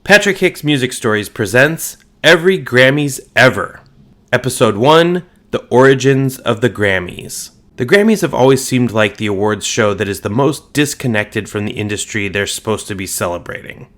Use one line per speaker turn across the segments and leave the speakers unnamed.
Patrick Hicks Music Stories presents Every Grammys Ever. Episode 1, The Origins of the Grammys. The Grammys have always seemed like the awards show that is the most disconnected from the industry they're supposed to be celebrating.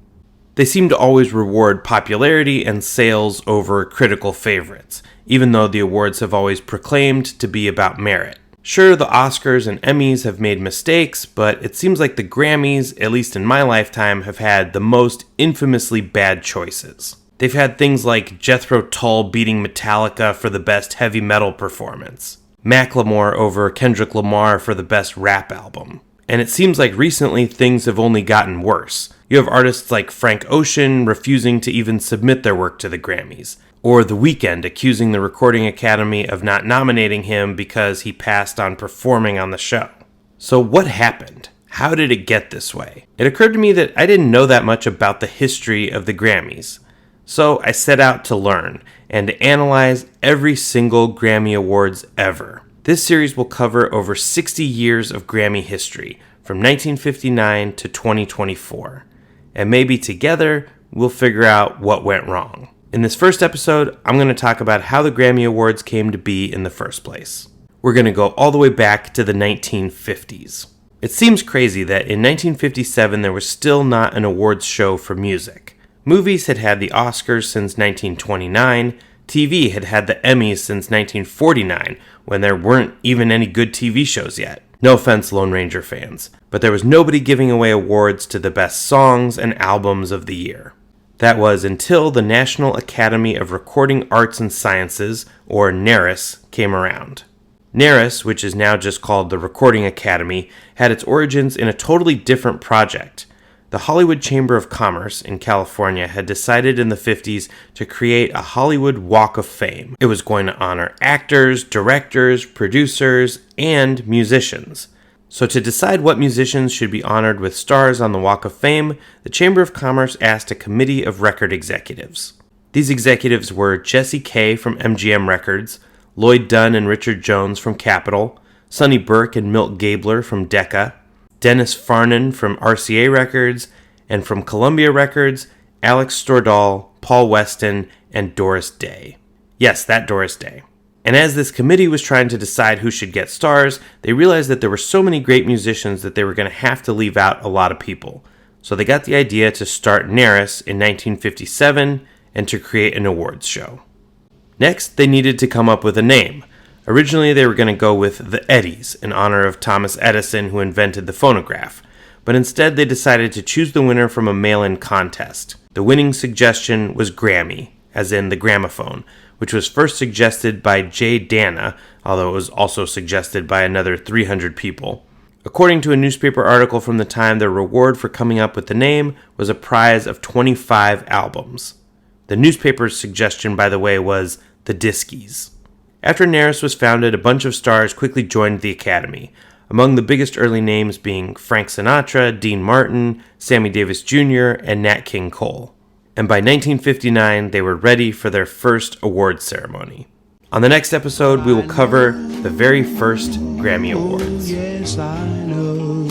They seem to always reward popularity and sales over critical favorites, even though the awards have always proclaimed to be about merit. Sure, the Oscars and Emmys have made mistakes, but it seems like the Grammys, at least in my lifetime, have had the most infamously bad choices. They've had things like Jethro Tull beating Metallica for the best heavy metal performance, Macklemore over Kendrick Lamar for the best rap album. And it seems like recently things have only gotten worse. You have artists like Frank Ocean refusing to even submit their work to the Grammys, or The Weeknd accusing the Recording Academy of not nominating him because he passed on performing on the show. So what happened? How did it get this way? It occurred to me that I didn't know that much about the history of the Grammys. So I set out to learn and to analyze every single Grammy Awards ever. This series will cover over 60 years of Grammy history, from 1959 to 2024. And maybe together, we'll figure out what went wrong. In this first episode, I'm going to talk about how the Grammy Awards came to be in the first place. We're going to go all the way back to the 1950s. It seems crazy that in 1957 there was still not an awards show for music. Movies had had the Oscars since 1929, TV had had the Emmys since 1949, when there weren't even any good TV shows yet. No offense, Lone Ranger fans, but there was nobody giving away awards to the best songs and albums of the year. That was until the National Academy of Recording Arts and Sciences, or NARAS, came around. NARAS, which is now just called the Recording Academy, had its origins in a totally different project. The Hollywood Chamber of Commerce in California had decided in the 50s to create a Hollywood Walk of Fame. It was going to honor actors, directors, producers, and musicians. So to decide what musicians should be honored with stars on the Walk of Fame, the Chamber of Commerce asked a committee of record executives. These executives were Jesse Kay from MGM Records, Lloyd Dunn and Richard Jones from Capitol, Sonny Burke and Milt Gabler from Decca, Dennis Farnan from RCA Records, and from Columbia Records, Alex Stordahl, Paul Weston, and Doris Day. Yes, that Doris Day. And as this committee was trying to decide who should get stars, they realized that there were so many great musicians that they were going to have to leave out a lot of people. So they got the idea to start NARAS in 1957 and to create an awards show. Next, they needed to come up with a name. Originally, they were going to go with the Eddies, in honor of Thomas Edison, who invented the phonograph. But instead, they decided to choose the winner from a mail-in contest. The winning suggestion was Grammy, as in the gramophone, which was first suggested by Jay Dana, although it was also suggested by another 300 people. According to a newspaper article from the time, the reward for coming up with the name was a prize of 25 albums. The newspaper's suggestion, by the way, was the Diskies. After NARAS was founded, a bunch of stars quickly joined the Academy, among the biggest early names being Frank Sinatra, Dean Martin, Sammy Davis Jr., and Nat King Cole. And by 1959, they were ready for their first awards ceremony. On the next episode, we will cover the very first Grammy Awards.
Yes, I know.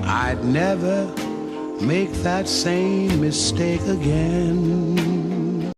I'd never make that same mistake again.